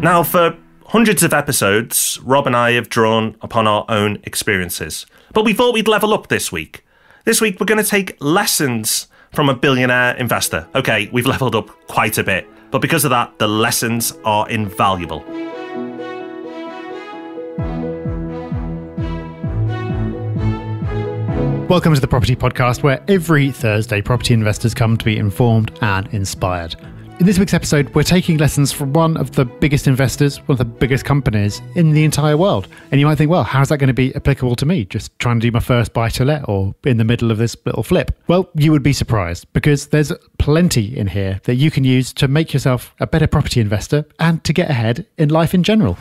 Now, for hundreds of episodes, Rob and I have drawn upon our own experiences. But we thought we'd level up this week. This week, we're going to take lessons from a billionaire investor. Okay, we've leveled up quite a bit, but because of that, the lessons are invaluable. Welcome to the Property Podcast, where every Thursday property investors come to be informed and inspired. In this week's episode, we're taking lessons from one of the biggest investors, one of the biggest companies in the entire world. And you might think, well, how's that going to be applicable to me? Just trying to do my first buy-to-let or in the middle of this little flip? Well, you would be surprised because there's plenty in here that you can use to make yourself a better property investor and to get ahead in life in general.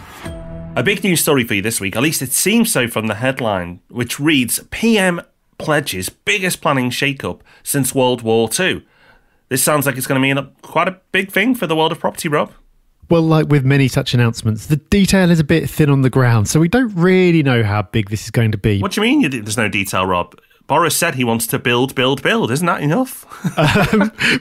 A big news story for you this week, at least it seems so from the headline, which reads, PM pledges biggest planning shake-up since World War II. This sounds like it's going to mean quite a big thing for the world of property, Rob. Well, like with many such announcements, the detail is a bit thin on the ground, so we don't really know how big this is going to be. What do you mean there's no detail, Rob? Boris said he wants to build. Isn't that enough?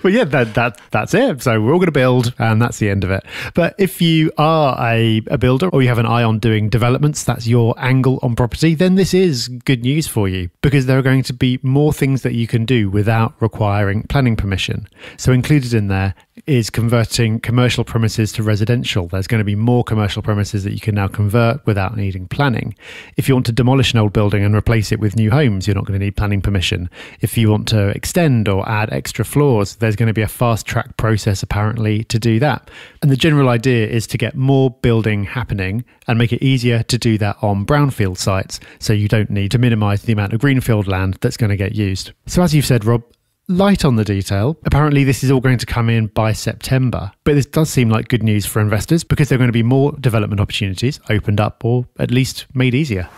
Well, yeah, that's it. So we're all going to build, and that's the end of it. But if you are a builder or you have an eye on doing developments, that's your angle on property, then this is good news for you because there are going to be more things that you can do without requiring planning permission. So included in there is converting commercial premises to residential. There's going to be more commercial premises that you can now convert without needing planning. If you want to demolish an old building and replace it with new homes, you're not going to need planning permission. If you want to extend or add extra floors, there's going to be a fast track process apparently to do that. And the general idea is to get more building happening and make it easier to do that on brownfield sites, so you don't need to minimise the amount of greenfield land that's going to get used. So as you've said, Rob, light on the detail. Apparently this is all going to come in by September, but this does seem like good news for investors because there are going to be more development opportunities opened up or at least made easier.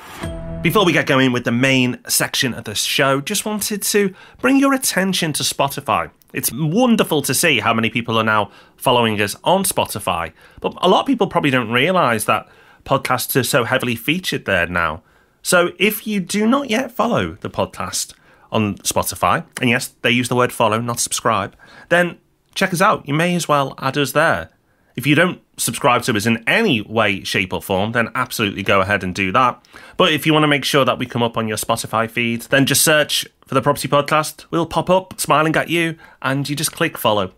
Before we get going with the main section of the show, just wanted to bring your attention to Spotify. It's wonderful to see how many people are now following us on Spotify, but a lot of people probably don't realise that podcasts are so heavily featured there now. So if you do not yet follow the podcast on Spotify, and yes, they use the word follow, not subscribe, then check us out. You may as well add us there. If you don't subscribe to us in any way, shape or form, then absolutely go ahead and do that. But if you want to make sure that we come up on your Spotify feed, then just search for the Property Podcast. We'll pop up smiling at you and you just click follow.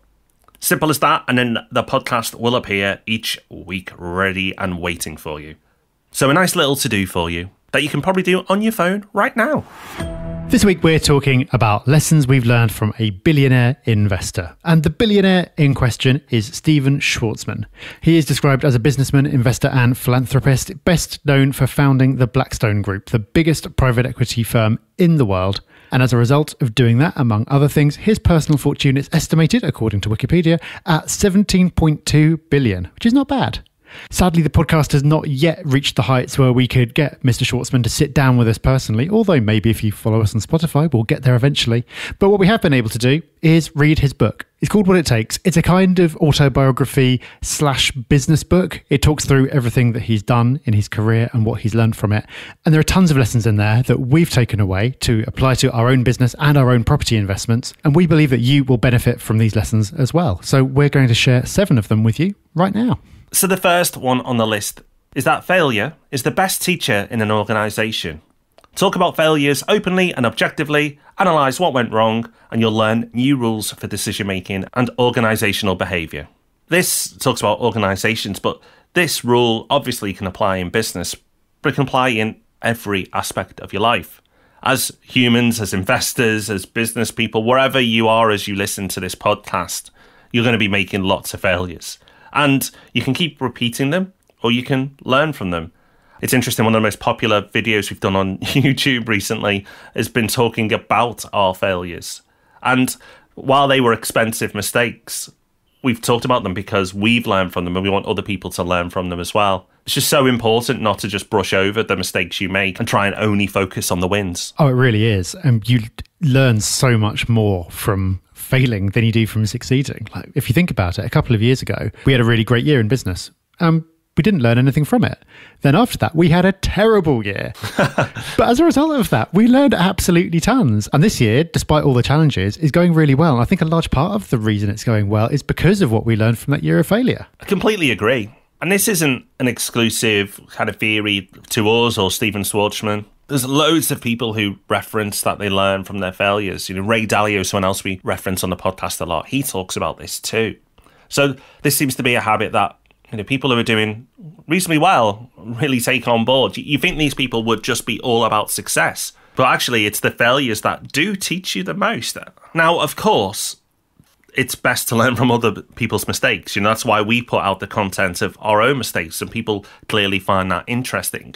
Simple as that, and then the podcast will appear each week ready and waiting for you. So a nice little to-do for you that you can probably do on your phone right now. This week we're talking about lessons we've learned from a billionaire investor. And the billionaire in question is Stephen Schwarzman. He is described as a businessman, investor and philanthropist, best known for founding the Blackstone Group, the biggest private equity firm in the world. And as a result of doing that, among other things, his personal fortune is estimated, according to Wikipedia, at $17.2 billion, which is not bad. Sadly, the podcast has not yet reached the heights where we could get Mr. Schwarzman to sit down with us personally, although maybe if you follow us on Spotify, we'll get there eventually. But what we have been able to do is read his book. It's called What It Takes. It's a kind of autobiography / business book. It talks through everything that he's done in his career and what he's learned from it. And there are tons of lessons in there that we've taken away to apply to our own business and our own property investments. And we believe that you will benefit from these lessons as well. So we're going to share 7 of them with you right now. So the first one on the list is that failure is the best teacher in an organisation. Talk about failures openly and objectively, analyse what went wrong, and you'll learn new rules for decision making and organisational behaviour. This talks about organisations, but this rule obviously can apply in business, but it can apply in every aspect of your life. As humans, as investors, as business people, wherever you are as you listen to this podcast, you're going to be making lots of failures. And you can keep repeating them or you can learn from them. It's interesting, one of the most popular videos we've done on YouTube recently has been talking about our failures. And while they were expensive mistakes, we've talked about them because we've learned from them and we want other people to learn from them as well. It's just so important not to just brush over the mistakes you make and try and only focus on the wins. Oh, it really is. And you learn so much more from failing than you do from succeeding. Like, if you think about it, a couple of years ago, we had a really great year in business. We didn't learn anything from it. Then after that, we had a terrible year. But as a result of that, we learned absolutely tons. And this year, despite all the challenges, is going really well. And I think a large part of the reason it's going well is because of what we learned from that year of failure. I completely agree. And this isn't an exclusive kind of theory to us or Stephen Schwarzman. There's loads of people who reference that they learn from their failures. Ray Dalio, someone else we reference on the podcast a lot, he talks about this too. So this seems to be a habit that people who are doing reasonably well really take on board. You think these people would just be all about success, but actually it's the failures that do teach you the most. Now, of course, it's best to learn from other people's mistakes. That's why we put out the content of our own mistakes, and people clearly find that interesting.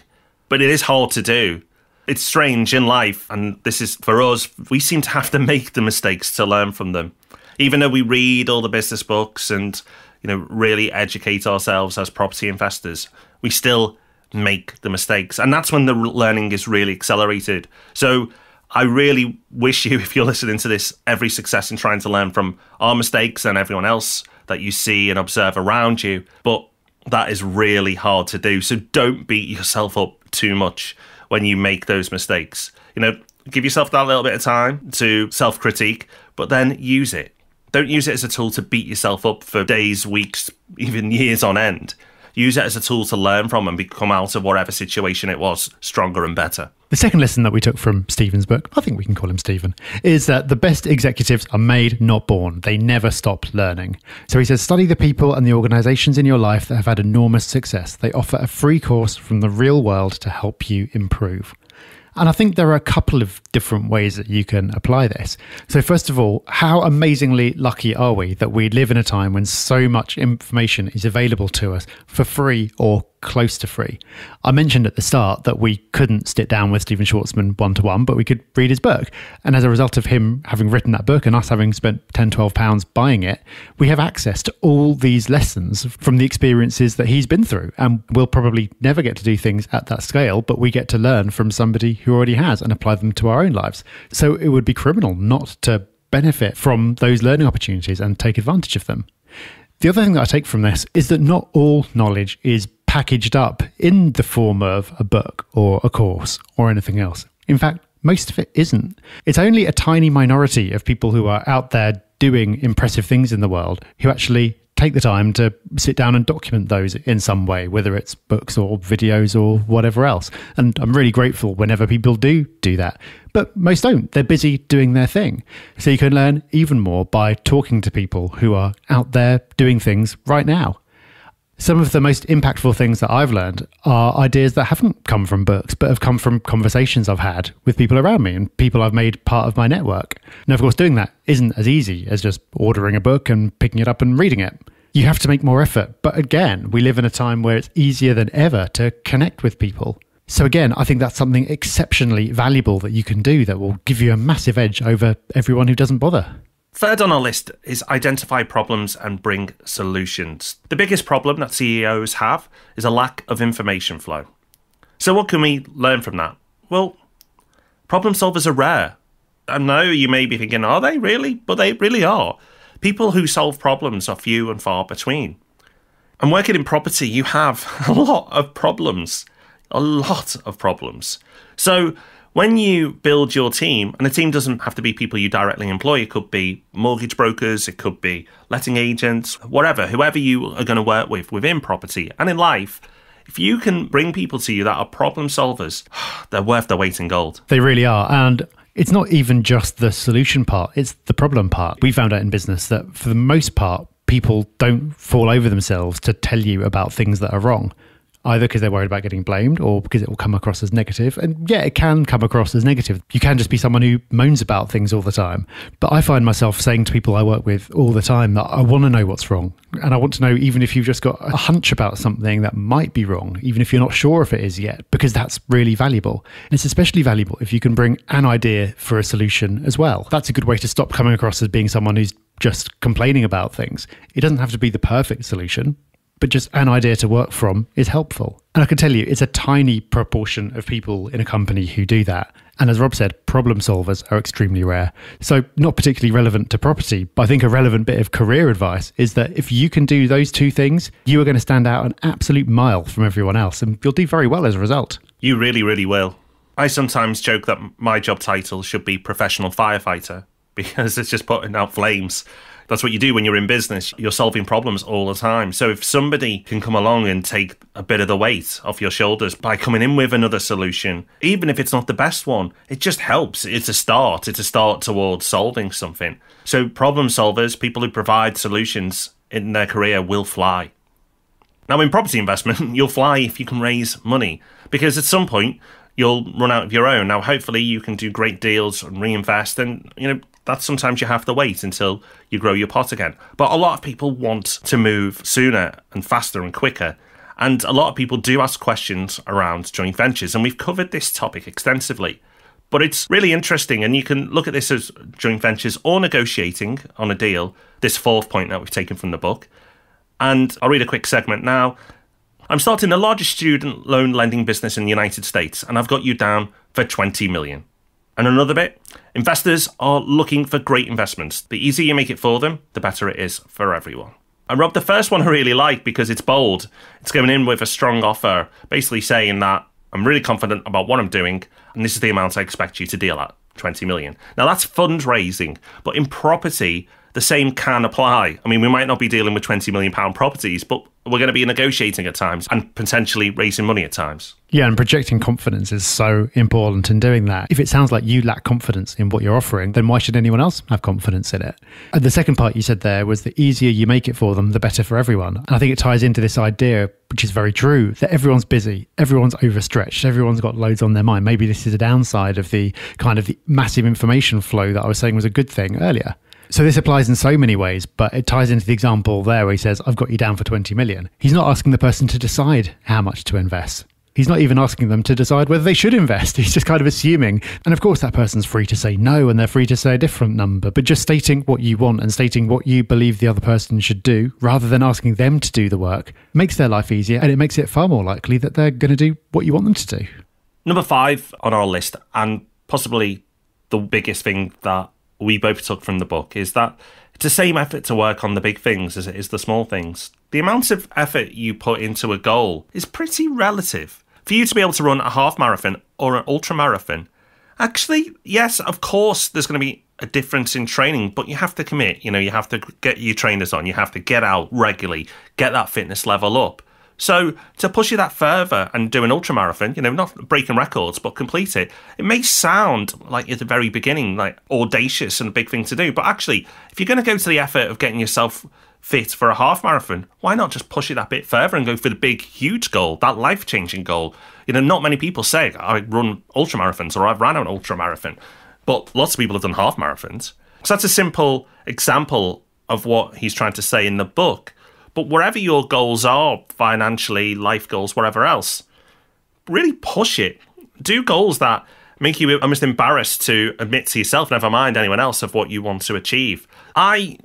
But it is hard to do. It's strange in life, and this is for us, we seem to have to make the mistakes to learn from them. Even though we read all the business books and, really educate ourselves as property investors, we still make the mistakes. And that's when the learning is really accelerated. So I really wish you, if you're listening to this, every success in trying to learn from our mistakes and everyone else that you see and observe around you. But that is really hard to do. So don't beat yourself up too much when you make those mistakes. Give yourself that little bit of time to self-critique, but then use it. Don't use it as a tool to beat yourself up for days, weeks, even years on end. Use it as a tool to learn from and become out of whatever situation it was stronger and better. The second lesson that we took from Stephen's book, I think we can call him Stephen, is that the best executives are made, not born. They never stop learning. So he says, study the people and the organizations in your life that have had enormous success. They offer a free course from the real world to help you improve. And I think there are a couple of different ways that you can apply this. So first of all, how amazingly lucky are we that we live in a time when so much information is available to us for free or close to free. I mentioned at the start that we couldn't sit down with Stephen Schwarzman one-to-one, but we could read his book. And as a result of him having written that book and us having spent £10, £12 buying it, we have access to all these lessons from the experiences that he's been through. And we'll probably never get to do things at that scale, but we get to learn from somebody who already has and apply them to our own lives. So it would be criminal not to benefit from those learning opportunities and take advantage of them. The other thing that I take from this is that not all knowledge is packaged up in the form of a book or a course or anything else. In fact, most of it isn't. It's only a tiny minority of people who are out there doing impressive things in the world who actually take the time to sit down and document those in some way, whether it's books or videos or whatever else. And I'm really grateful whenever people do that. But most don't. They're busy doing their thing. So you can learn even more by talking to people who are out there doing things right now. Some of the most impactful things that I've learned are ideas that haven't come from books, but have come from conversations I've had with people around me and people I've made part of my network. Now, of course, doing that isn't as easy as just ordering a book and picking it up and reading it. You have to make more effort. But again, we live in a time where it's easier than ever to connect with people. So again, I think that's something exceptionally valuable that you can do that will give you a massive edge over everyone who doesn't bother. Third on our list is identify problems and bring solutions. The biggest problem that CEOs have is a lack of information flow. So what can we learn from that? Well, problem solvers are rare. I know you may be thinking, are they really? But they really are. People who solve problems are few and far between. And working in property, you have a lot of problems. A lot of problems. So when you build your team, and the team doesn't have to be people you directly employ, it could be mortgage brokers, it could be letting agents, whoever you are going to work with within property and in life, if you can bring people to you that are problem solvers, they're worth their weight in gold. They really are. And it's not even just the solution part, it's the problem part. We found out in business that for the most part, people don't fall over themselves to tell you about things that are wrong. Either because they're worried about getting blamed or because it will come across as negative. And yeah, it can come across as negative. You can just be someone who moans about things all the time. But I find myself saying to people I work with all the time that I want to know what's wrong. And I want to know even if you've just got a hunch about something that might be wrong, even if you're not sure if it is yet, because that's really valuable. And it's especially valuable if you can bring an idea for a solution as well. That's a good way to stop coming across as being someone who's just complaining about things. It doesn't have to be the perfect solution, but just an idea to work from is helpful. And I can tell you, it's a tiny proportion of people in a company who do that. And as Rob said, problem solvers are extremely rare. So not particularly relevant to property, but I think a relevant bit of career advice is that if you can do those two things, you are going to stand out an absolute mile from everyone else, and you'll do very well as a result. You really, really will. I sometimes joke that my job title should be professional firefighter because it's just putting out flames. That's what you do when you're in business. You're solving problems all the time. So if somebody can come along and take a bit of the weight off your shoulders by coming in with another solution, even if it's not the best one, it just helps. It's a start. It's a start towards solving something. So problem solvers, people who provide solutions in their career, will fly. Now, in property investment, you'll fly if you can raise money, because at some point you'll run out of your own. Now, hopefully you can do great deals and reinvest, and that's sometimes you have to wait until you grow your pot again. But a lot of people want to move sooner and faster and quicker. And a lot of people do ask questions around joint ventures. And we've covered this topic extensively. But it's really interesting. And you can look at this as joint ventures or negotiating on a deal, this fourth point that we've taken from the book. And I'll read a quick segment now. I'm starting the largest student loan lending business in the United States, and I've got you down for 20 million. And another bit, investors are looking for great investments. The easier you make it for them, the better it is for everyone. And Rob, the first one I really like because it's bold. It's going in with a strong offer, basically saying that I'm really confident about what I'm doing, and this is the amount I expect you to deal at, 20 million. Now, that's fundraising, but in property, the same can apply. I mean, we might not be dealing with £20 million properties, but we're going to be negotiating at times and potentially raising money at times. Yeah, and projecting confidence is so important in doing that. If it sounds like you lack confidence in what you're offering, then why should anyone else have confidence in it? And the second part you said there was the easier you make it for them, the better for everyone. And I think it ties into this idea, which is very true, that everyone's busy, everyone's overstretched, everyone's got loads on their mind. Maybe this is a downside of the kind of the massive information flow that I was saying was a good thing earlier. So this applies in so many ways, but it ties into the example there where he says, I've got you down for 20 million. He's not asking the person to decide how much to invest. He's not even asking them to decide whether they should invest. He's just kind of assuming. And of course, that person's free to say no, and they're free to say a different number. But just stating what you want and stating what you believe the other person should do, rather than asking them to do the work, makes their life easier, and it makes it far more likely that they're going to do what you want them to do. Number 5 on our list, and possibly the biggest thing that we both took from the book, is that it's the same effort to work on the big things as it is the small things. The amount of effort you put into a goal is pretty relative. For you to be able to run a half marathon or an ultra marathon, actually, yes, of course, there's going to be a difference in training, but you have to commit. You have to get your trainers on. You have to get out regularly, get that fitness level up. So to push you that further and do an ultra marathon, not breaking records, but complete it, it may sound like at the very beginning, like audacious and a big thing to do. But actually, if you're going to go to the effort of getting yourself fit for a half marathon, why not just push it that bit further and go for the big, huge goal, that life-changing goal? Not many people say, I run ultra marathons or I've ran an ultra marathon, but lots of people have done half marathons. So that's a simple example of what he's trying to say in the book. But wherever your goals are, financially, life goals, whatever else, really push it. Do goals that make you almost embarrassed to admit to yourself, never mind anyone else, of what you want to achieve. I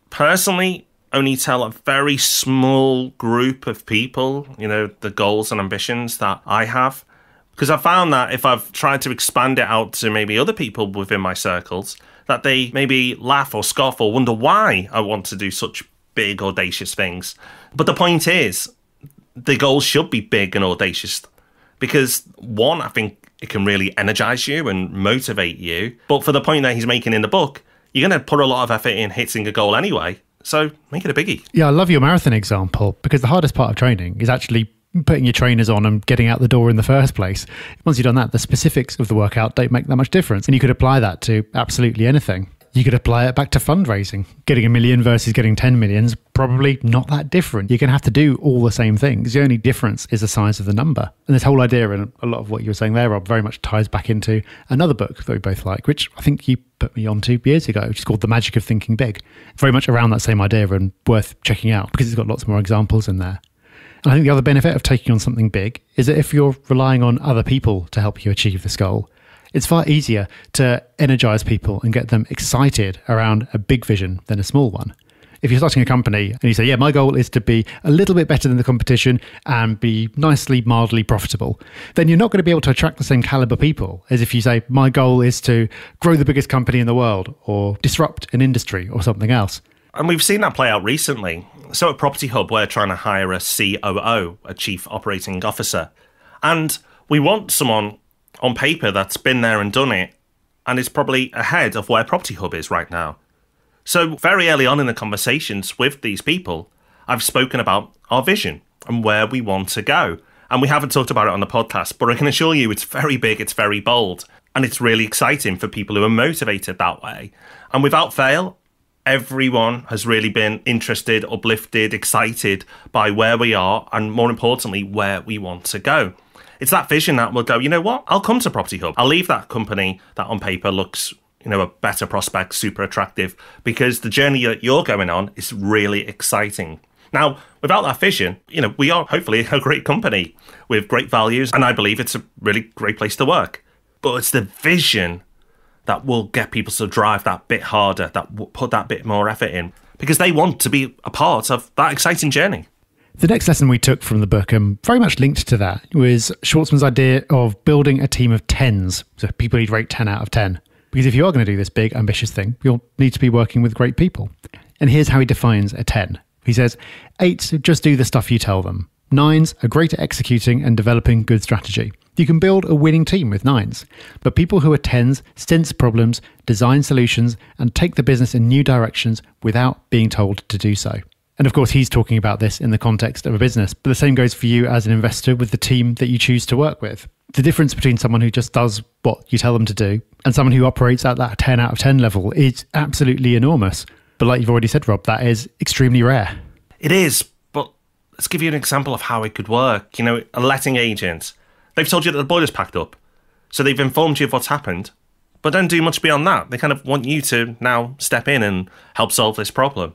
personally only tell a very small group of people, the goals and ambitions that I have. Because I found that if I've tried to expand it out to maybe other people within my circles, that they maybe laugh or scoff or wonder why I want to do such big, audacious things. But the point is, the goals should be big and audacious because, one, I think it can really energize you and motivate you. But for the point that he's making in the book, you're going to put a lot of effort in hitting a goal anyway. So make it a biggie. Yeah, I love your marathon example because the hardest part of training is actually putting your trainers on and getting out the door in the first place. Once you've done that, the specifics of the workout don't make that much difference. And you could apply that to absolutely anything. You could apply it back to fundraising. Getting 1 million versus getting 10 million is probably not that different. You're going to have to do all the same things. The only difference is the size of the number. And this whole idea, and a lot of what you were saying there, Rob, very much ties back into another book that we both like, which I think you put me on 2 years ago, which is called The Magic of Thinking Big. Very much around that same idea and worth checking out because it's got lots more examples in there. And I think the other benefit of taking on something big is that if you're relying on other people to help you achieve this goal, it's far easier to energize people and get them excited around a big vision than a small one. If you're starting a company and you say, yeah, my goal is to be a little bit better than the competition and be nicely, mildly profitable, then you're not going to be able to attract the same caliber people as if you say, my goal is to grow the biggest company in the world or disrupt an industry or something else. And we've seen that play out recently. So at Property Hub, we're trying to hire a COO, a Chief Operating Officer. And we want someone on paper that's been there and done it and is probably ahead of where Property Hub is right now. So very early on in the conversations with these people, I've spoken about our vision and where we want to go. And we haven't talked about it on the podcast, but I can assure you it's very big, it's very bold, and it's really exciting for people who are motivated that way. And without fail, everyone has really been interested, uplifted, excited by where we are, and more importantly, where we want to go. It's that vision that will go, you know what, I'll come to Property Hub. I'll leave that company that on paper looks, a better prospect, super attractive, because the journey that you're going on is really exciting. Now, without that vision, we are hopefully a great company with great values, and I believe it's a really great place to work. But it's the vision that will get people to drive that bit harder, that will put that bit more effort in, because they want to be a part of that exciting journey. The next lesson we took from the book, and very much linked to that, was Schwarzman's idea of building a team of 10s, so people he'd rate 10 out of 10. Because if you are going to do this big, ambitious thing, you'll need to be working with great people. And here's how he defines a 10. He says, 8s just do the stuff you tell them. 9s are great at executing and developing good strategy. You can build a winning team with 9s. But people who are 10s sense problems, design solutions, and take the business in new directions without being told to do so. And of course, he's talking about this in the context of a business, but the same goes for you as an investor with the team that you choose to work with. The difference between someone who just does what you tell them to do and someone who operates at that 10 out of 10 level is absolutely enormous. But like you've already said, Rob, that is extremely rare. It is, but let's give you an example of how it could work. A letting agent, they've told you that the boiler's packed up, so they've informed you of what's happened, but don't do much beyond that. They kind of want you to now step in and help solve this problem.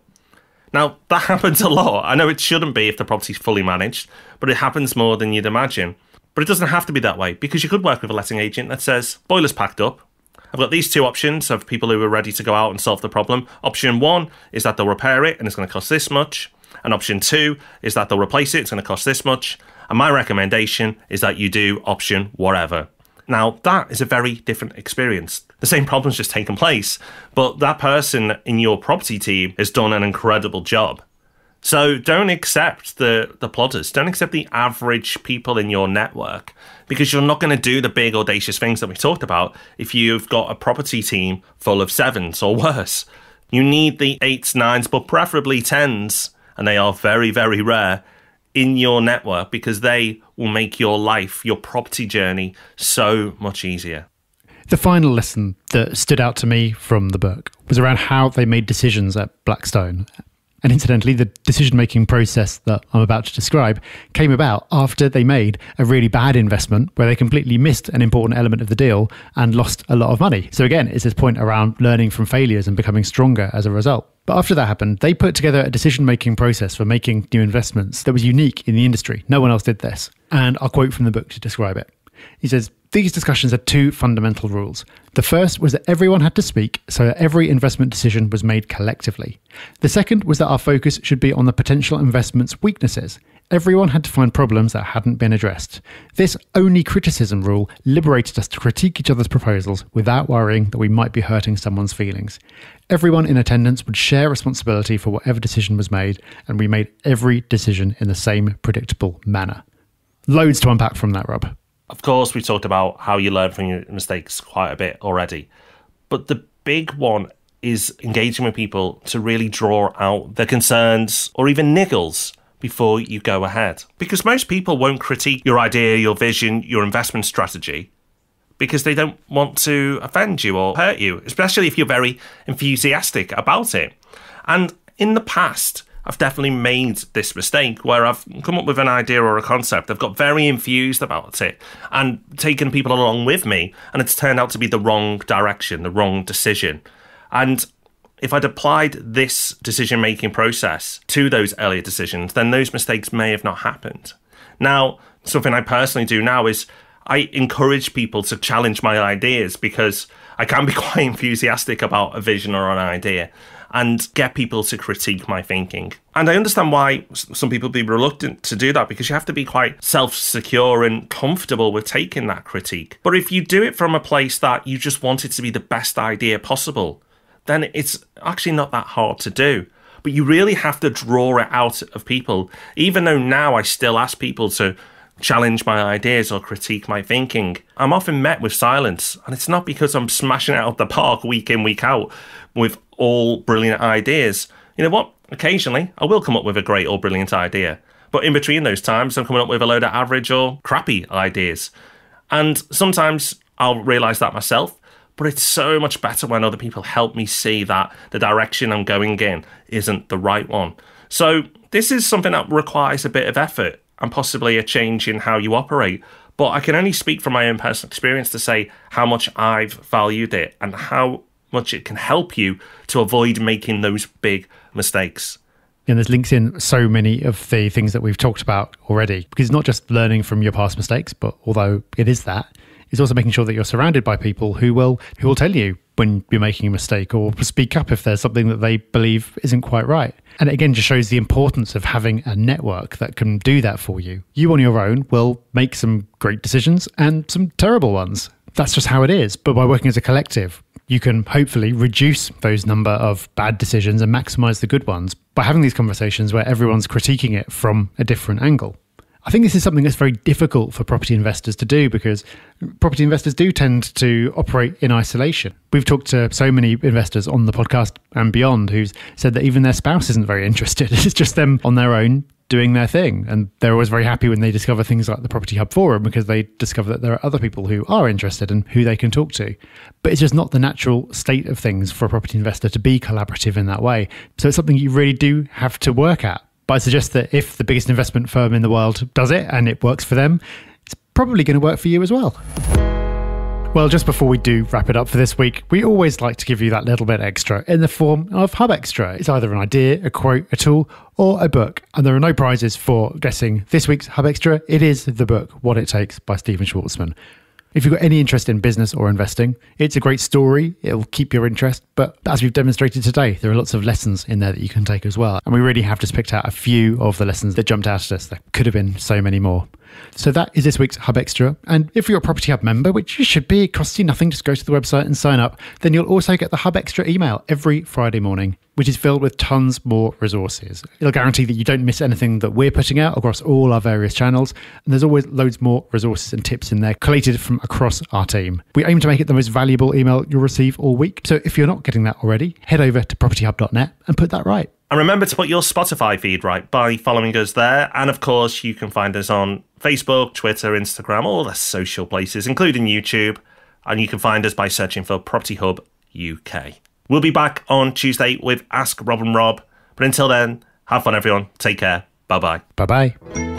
Now, that happens a lot. I know it shouldn't be if the property's fully managed, but it happens more than you'd imagine. But it doesn't have to be that way, because you could work with a letting agent that says, boiler's packed up. I've got these two options of people who are ready to go out and solve the problem. Option 1 is that they'll repair it and it's going to cost this much. And option 2 is that they'll replace it, it's going to cost this much. And my recommendation is that you do option whatever. Now, that is a very different experience. The same problem's just taken place, but that person in your property team has done an incredible job. So don't accept the plodders. Don't accept the average people in your network, because you're not going to do the big, audacious things that we talked about if you've got a property team full of 7s or worse. You need the 8s, 9s, but preferably 10s, and they are very, very rare, in your network, because they will make your life, your property journey, so much easier. The final lesson that stood out to me from the book was around how they made decisions at Blackstone. And incidentally, the decision-making process that I'm about to describe came about after they made a really bad investment where they completely missed an important element of the deal and lost a lot of money. So again, it's this point around learning from failures and becoming stronger as a result. But after that happened, they put together a decision-making process for making new investments that was unique in the industry. No one else did this. And I'll quote from the book to describe it. He says, these discussions had 2 fundamental rules. The first was that everyone had to speak, so that every investment decision was made collectively. The second was that our focus should be on the potential investment's weaknesses. Everyone had to find problems that hadn't been addressed. This only criticism rule liberated us to critique each other's proposals without worrying that we might be hurting someone's feelings. Everyone in attendance would share responsibility for whatever decision was made, and we made every decision in the same predictable manner. Loads to unpack from that, Rob. Of course, we talked about how you learn from your mistakes quite a bit already. But the big one is engaging with people to really draw out their concerns or even niggles before you go ahead. Because most people won't critique your idea, your vision, your investment strategy, because they don't want to offend you or hurt you, especially if you're very enthusiastic about it. And in the past, I've definitely made this mistake where I've come up with an idea or a concept. I've got very enthused about it and taken people along with me, and it's turned out to be the wrong direction, the wrong decision. And if I'd applied this decision-making process to those earlier decisions, then those mistakes may have not happened. Now, something I personally do now is I encourage people to challenge my ideas, because I can be quite enthusiastic about a vision or an idea, and get people to critique my thinking. And I understand why some people be reluctant to do that, because you have to be quite self-secure and comfortable with taking that critique. But if you do it from a place that you just want it to be the best idea possible, then it's actually not that hard to do. But you really have to draw it out of people. Even though now I still ask people to challenge my ideas or critique my thinking, I'm often met with silence. And it's not because I'm smashing it out of the park week in, week out with all brilliant ideas. You know what? Occasionally, I will come up with a great or brilliant idea. But in between those times, I'm coming up with a load of average or crappy ideas. And sometimes I'll realise that myself, but it's so much better when other people help me see that the direction I'm going in isn't the right one. So this is something that requires a bit of effort and possibly a change in how you operate. But I can only speak from my own personal experience to say how much I've valued it and how much it can help you to avoid making those big mistakes. And there's links in so many of the things that we've talked about already, because it's not just learning from your past mistakes, but although it is that, it's also making sure that you're surrounded by people who will tell you when you're making a mistake or speak up if there's something that they believe isn't quite right. And it again just shows the importance of having a network that can do that for you. You on your own will make some great decisions and some terrible ones. That's just how it is. But by working as a collective, you can hopefully reduce those number of bad decisions and maximize the good ones by having these conversations where everyone's critiquing it from a different angle. I think this is something that's very difficult for property investors to do because property investors do tend to operate in isolation. We've talked to so many investors on the podcast and beyond who's said that even their spouse isn't very interested. It's just them on their own doing their thing. And they're always very happy when they discover things like the Property Hub Forum because they discover that there are other people who are interested and who they can talk to. But it's just not the natural state of things for a property investor to be collaborative in that way. So it's something you really do have to work at. But I suggest that if the biggest investment firm in the world does it and it works for them, it's probably going to work for you as well. Well, just before we do wrap it up for this week, we always like to give you that little bit extra in the form of Hub Extra. It's either an idea, a quote, a tool, or a book. And there are no prizes for guessing this week's Hub Extra. It is the book, What It Takes by Stephen Schwarzman. If you've got any interest in business or investing, it's a great story. It'll keep your interest. But as we've demonstrated today, there are lots of lessons in there that you can take as well. And we really have just picked out a few of the lessons that jumped out at us. There could have been so many more. So that is this week's Hub Extra. And if you're a Property Hub member, which you should be, it costs you nothing, just go to the website and sign up, then you'll also get the Hub Extra email every Friday morning, which is filled with tons more resources. It'll guarantee that you don't miss anything that we're putting out across all our various channels. And there's always loads more resources and tips in there collated from across our team. We aim to make it the most valuable email you'll receive all week. So if you're not getting that already, head over to propertyhub.net and put that right. And remember to put your Spotify feed right by following us there. And of course, you can find us on Facebook, Twitter, Instagram, all the social places, including YouTube. And you can find us by searching for Property Hub UK. We'll be back on Tuesday with Ask Rob and Rob. But until then, have fun, everyone. Take care. Bye-bye. Bye-bye.